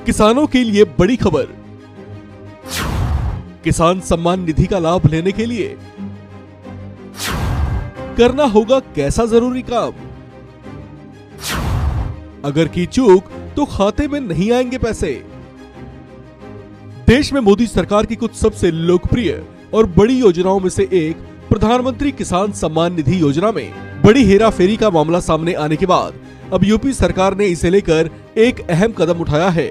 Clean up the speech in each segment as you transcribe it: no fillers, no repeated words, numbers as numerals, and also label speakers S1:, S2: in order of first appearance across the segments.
S1: किसानों के लिए बड़ी खबर। किसान सम्मान निधि का लाभ लेने के लिए करना होगा कैसा जरूरी काम। अगर की चूक तो खाते में नहीं आएंगे पैसे। देश में मोदी सरकार की कुछ सबसे लोकप्रिय और बड़ी योजनाओं में से एक प्रधानमंत्री किसान सम्मान निधि योजना में बड़ी हेराफेरी का मामला सामने आने के बाद अब यूपी सरकार ने इसे लेकर एक अहम कदम उठाया है।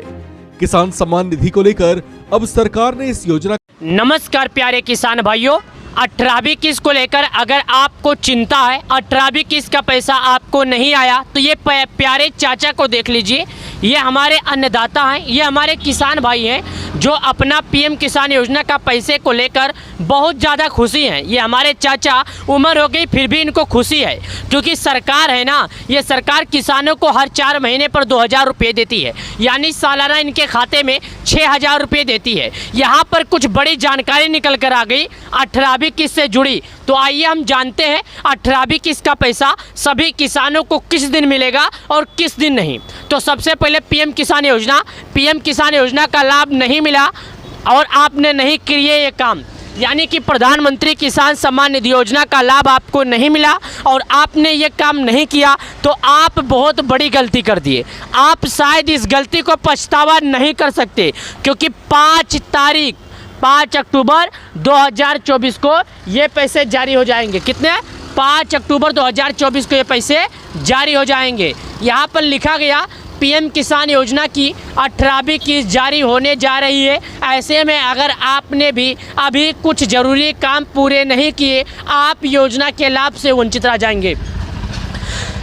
S1: किसान सम्मान निधि को लेकर अब सरकार ने इस योजना।
S2: नमस्कार प्यारे किसान भाइयों, 18वीं किस्त को लेकर अगर आपको चिंता है, 18वीं किस्त का पैसा आपको नहीं आया, तो ये प्यारे चाचा को देख लीजिए। ये हमारे अन्नदाता हैं, ये हमारे किसान भाई हैं जो अपना पीएम किसान योजना का पैसे को लेकर बहुत ज़्यादा खुशी हैं। ये हमारे चाचा उम्र हो गई फिर भी इनको खुशी है, क्योंकि सरकार है ना, ये सरकार किसानों को हर 4 महीने पर 2000 रुपये देती है, यानी सालाना इनके खाते में 6000 रुपये देती है। यहाँ पर कुछ बड़ी जानकारी निकल कर आ गई 18वीं किस्त से जुड़ी। तो आइए हम जानते हैं 18वीं किस्त का पैसा सभी किसानों को किस दिन मिलेगा और किस दिन नहीं। तो सबसे पहले पीएम किसान योजना का लाभ नहीं मिला और आपने नहीं किए ये काम, यानी कि प्रधानमंत्री किसान सम्मान निधि योजना का लाभ आपको नहीं मिला और आपने ये काम नहीं किया, तो आप बहुत बड़ी गलती कर दिए। आप शायद इस गलती को पछतावा नहीं कर सकते, क्योंकि 5 अक्टूबर 2024 को ये पैसे जारी हो जाएंगे। कितने? 5 अक्टूबर 2024 को ये पैसे जारी हो जाएंगे। यहाँ पर लिखा गया पीएम किसान योजना की 18वीं किस्त जारी होने जा रही है। ऐसे में अगर आपने भी अभी कुछ ज़रूरी काम पूरे नहीं किए, आप योजना के लाभ से वंचित रह जाएंगे।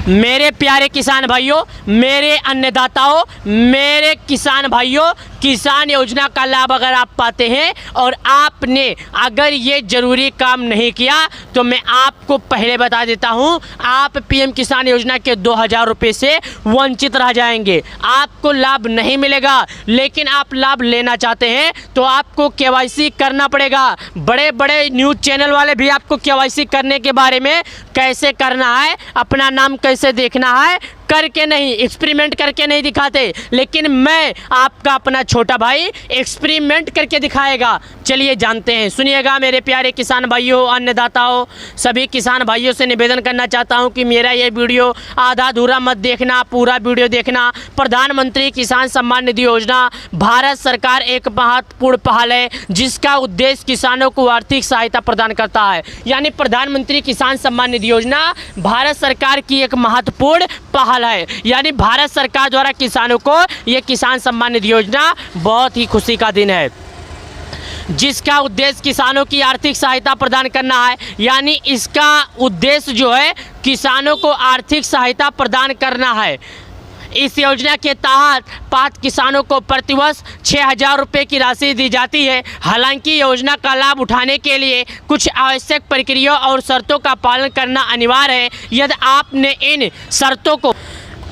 S2: मेरे प्यारे किसान भाइयों, मेरे अन्नदाताओं, मेरे किसान भाइयों, किसान योजना का लाभ अगर आप पाते हैं और आपने अगर ये ज़रूरी काम नहीं किया, तो मैं आपको पहले बता देता हूं, आप पीएम किसान योजना के 2000 रुपये से वंचित रह जाएंगे। आपको लाभ नहीं मिलेगा, लेकिन आप लाभ लेना चाहते हैं तो आपको केवाईसी करना पड़ेगा। बड़े बड़े न्यूज़ चैनल वाले भी आपको केवाईसी करने के बारे में, कैसे करना है, अपना नाम कैसे देखना है, करके नहीं, एक्सपेरिमेंट करके नहीं दिखाते, लेकिन मैं आपका अपना छोटा भाई एक्सपेरिमेंट करके दिखाएगा। चलिए जानते हैं, सुनिएगा मेरे प्यारे किसान भाइयों, अन्नदाताओं, सभी किसान भाइयों से निवेदन करना चाहता हूं कि मेरा ये वीडियो आधा अधूरा मत देखना, पूरा वीडियो देखना। प्रधानमंत्री किसान सम्मान निधि योजना भारत सरकार एक महत्वपूर्ण पहल है, जिसका उद्देश्य किसानों को आर्थिक सहायता प्रदान करता है। यानी प्रधानमंत्री किसान सम्मान निधि योजना भारत सरकार की एक महत्वपूर्ण पहल है, यानी भारत सरकार द्वारा किसानों को यह किसान सम्मान निधि योजना बहुत ही खुशी का दिन है, जिसका उद्देश्य किसानों की आर्थिक सहायता प्रदान करना है। यानी इसका उद्देश्य जो है किसानों को आर्थिक सहायता प्रदान करना है। इस योजना के तहत पात्र किसानों को प्रतिवर्ष 6000 रुपये की राशि दी जाती है। हालांकि योजना का लाभ उठाने के लिए कुछ आवश्यक प्रक्रिया और शर्तों का पालन करना अनिवार्य है। यदि आपने इन शर्तों को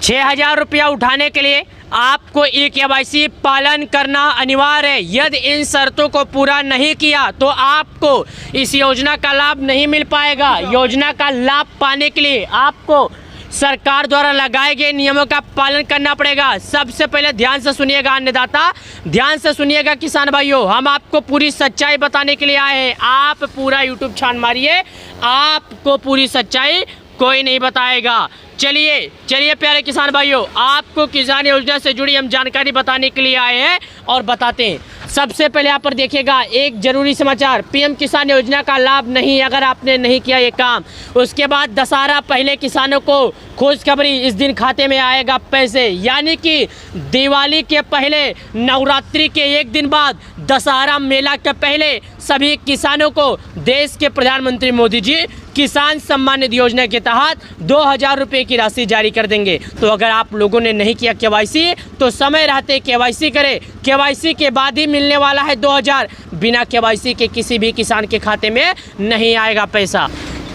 S2: 6000 रुपया उठाने के लिए आपको केवाईसी पालन करना अनिवार्य है। यदि इन शर्तों को पूरा नहीं किया तो आपको इस योजना का लाभ नहीं मिल पाएगा। योजना का लाभ पाने के लिए आपको सरकार द्वारा लगाए गए नियमों का पालन करना पड़ेगा। सबसे पहले ध्यान से सुनिएगा अन्नदाता, ध्यान से सुनिएगा किसान भाइयों, हम आपको पूरी सच्चाई बताने के लिए आए हैं। आप पूरा यूट्यूब छान मारिए, आपको पूरी सच्चाई कोई नहीं बताएगा। चलिए प्यारे किसान भाइयों, आपको किसान योजना से जुड़ी हम जानकारी बताने के लिए आए हैं और बताते हैं। सबसे पहले यहाँ पर देखिएगा एक जरूरी समाचार, पीएम किसान योजना का लाभ नहीं अगर आपने नहीं किया ये काम। उसके बाद दशहरा पहले किसानों को खुशखबरी, इस दिन खाते में आएगा पैसे, यानी कि दिवाली के पहले, नवरात्रि के एक दिन बाद, दशहरा मेला के पहले सभी किसानों को देश के प्रधानमंत्री मोदी जी किसान सम्मान निधि योजना के तहत 2000 रुपये की राशि जारी कर देंगे। तो अगर आप लोगों ने नहीं किया केवाईसी, तो समय रहते केवाईसी करें। केवाईसी के बाद ही मिलने वाला है 2000, बिना केवाईसी के किसी भी किसान के खाते में नहीं आएगा पैसा।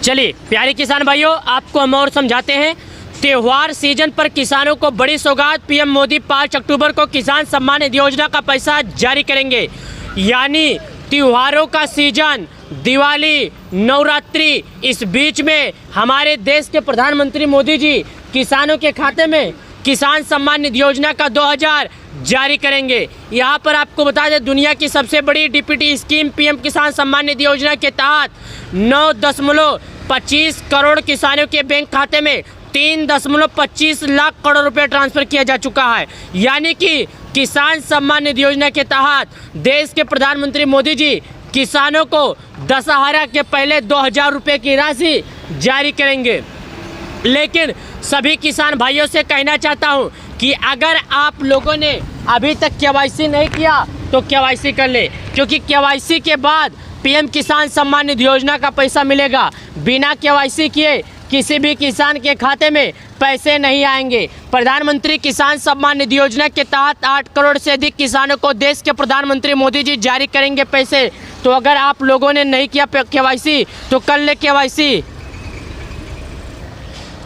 S2: चलिए प्यारे किसान भाइयों, आपको हम और समझाते हैं। त्योहार सीजन पर किसानों को बड़ी सौगात, पीएम मोदी 5 अक्टूबर को किसान सम्मान निधि योजना का पैसा जारी करेंगे। यानी त्योहारों का सीजन, दिवाली, नवरात्रि, इस बीच में हमारे देश के प्रधानमंत्री मोदी जी किसानों के खाते में किसान सम्मान निधि योजना का 2000 जारी करेंगे। यहाँ पर आपको बता दें, दुनिया की सबसे बड़ी डीपीटी स्कीम पीएम किसान सम्मान निधि योजना के तहत 9.25 करोड़ किसानों के बैंक खाते में 3.25 लाख करोड़ रुपए ट्रांसफर किया जा चुका है। यानी कि किसान सम्मान निधि योजना के तहत देश के प्रधानमंत्री मोदी जी किसानों को दशहरा के पहले 2000 रुपये की राशि जारी करेंगे। लेकिन सभी किसान भाइयों से कहना चाहता हूं कि अगर आप लोगों ने अभी तक केवाईसी नहीं किया तो केवाईसी कर ले, क्योंकि केवाईसी के बाद पीएम किसान सम्मान निधि योजना का पैसा मिलेगा। बिना केवाईसी किए किसी भी किसान के खाते में पैसे नहीं आएंगे। प्रधानमंत्री किसान सम्मान निधि योजना के तहत 8 करोड़ से अधिक किसानों को देश के प्रधानमंत्री मोदी जी जारी करेंगे पैसे। तो अगर आप लोगों ने नहीं किया केवाईसी तो कर ले केवाईसी।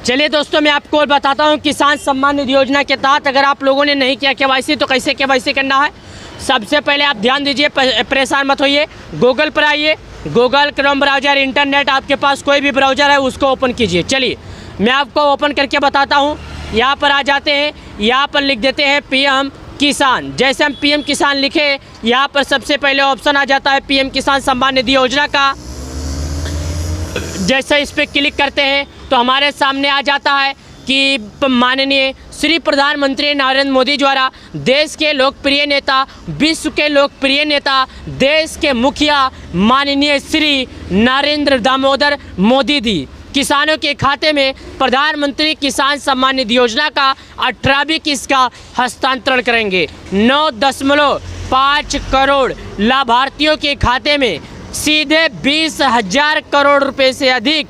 S2: चलिए दोस्तों, मैं आपको बताता हूं किसान सम्मान निधि योजना के तहत अगर आप लोगों ने नहीं किया केवाईसी तो कैसे केवाईसी करना है। सबसे पहले आप ध्यान दीजिए, परेशान मत होइए, गूगल पर आइए, गूगल क्रोम ब्राउज़र, इंटरनेट आपके पास कोई भी ब्राउज़र है उसको ओपन कीजिए। चलिए मैं आपको ओपन करके बताता हूँ। यहाँ पर आ जाते हैं, यहाँ पर लिख देते हैं पीएम किसान। जैसे हम पीएम किसान लिखे, यहाँ पर सबसे पहले ऑप्शन आ जाता है पीएम किसान सम्मान निधि योजना का। जैसे इस पर क्लिक करते हैं तो हमारे सामने आ जाता है कि माननीय श्री प्रधानमंत्री नरेंद्र मोदी द्वारा देश के लोकप्रिय नेता, विश्व के लोकप्रिय नेता, देश के मुखिया माननीय श्री नरेंद्र दामोदर मोदी जी किसानों के खाते में प्रधानमंत्री किसान सम्मान निधि योजना का 18वीं किस्त का हस्तांतरण करेंगे। 9.5 करोड़ लाभार्थियों के खाते में सीधे 20,000 करोड़ रुपए से अधिक,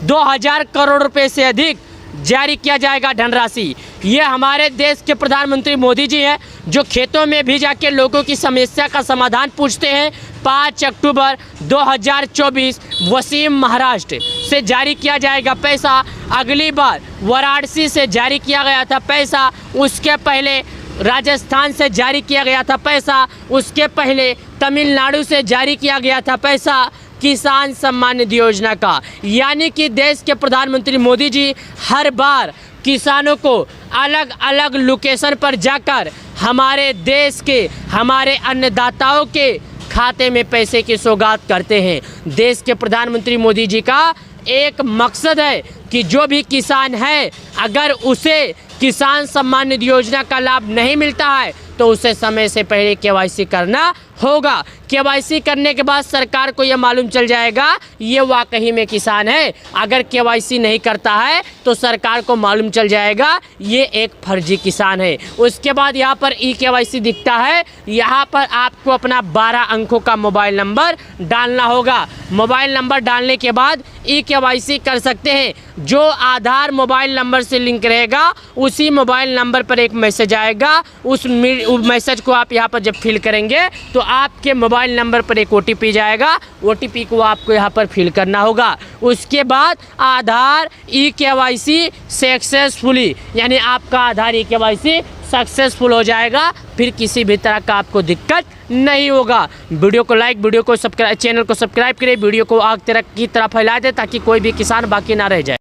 S2: 2,000 करोड़ रुपए से अधिक जारी किया जाएगा धनराशि। ये हमारे देश के प्रधानमंत्री मोदी जी हैं जो खेतों में भी जाके लोगों की समस्या का समाधान पूछते हैं। 5 अक्टूबर 2024 वसीम महाराष्ट्र से जारी किया जाएगा पैसा। अगली बार वाराणसी से जारी किया गया था पैसा, उसके पहले राजस्थान से जारी किया गया था पैसा, उसके पहले तमिलनाडु से जारी किया गया था पैसा किसान सम्मान निधि योजना का। यानी कि देश के प्रधानमंत्री मोदी जी हर बार किसानों को अलग अलग लोकेशन पर जाकर हमारे देश के, हमारे अन्नदाताओं के खाते में पैसे की सौगात करते हैं। देश के प्रधानमंत्री मोदी जी का एक मकसद है कि जो भी किसान है अगर उसे किसान सम्मान निधि योजना का लाभ नहीं मिलता है तो उसे समय से पहले केवाईसी करना होगा। केवाईसी करने के बाद सरकार को यह मालूम चल जाएगा ये वाकई में किसान है। अगर केवाईसी नहीं करता है तो सरकार को मालूम चल जाएगा ये एक फर्जी किसान है। उसके बाद यहाँ पर ई केवाईसी दिखता है, यहाँ पर आपको अपना 12 अंकों का मोबाइल नंबर डालना होगा। मोबाइल नंबर डालने के बाद ई केवाईसी कर सकते हैं। जो आधार मोबाइल नंबर से लिंक रहेगा उसी मोबाइल नंबर पर एक मैसेज आएगा। उस मैसेज को आप यहाँ पर जब फिल करेंगे तो आपके मोबाइल नंबर पर एक OTP जाएगा। OTP को आपको यहाँ पर फिल करना होगा। उसके बाद आधार ई केवाईसी सक्सेसफुली, यानी आपका आधार ई केवाईसी सक्सेसफुल हो जाएगा। फिर किसी भी तरह का आपको दिक्कत नहीं होगा। वीडियो को लाइक, वीडियो को सब्सक्राइब, चैनल को सब्सक्राइब करें, वीडियो को आग की तरह फैला दें ताकि कोई भी किसान बाकी ना रह जाए।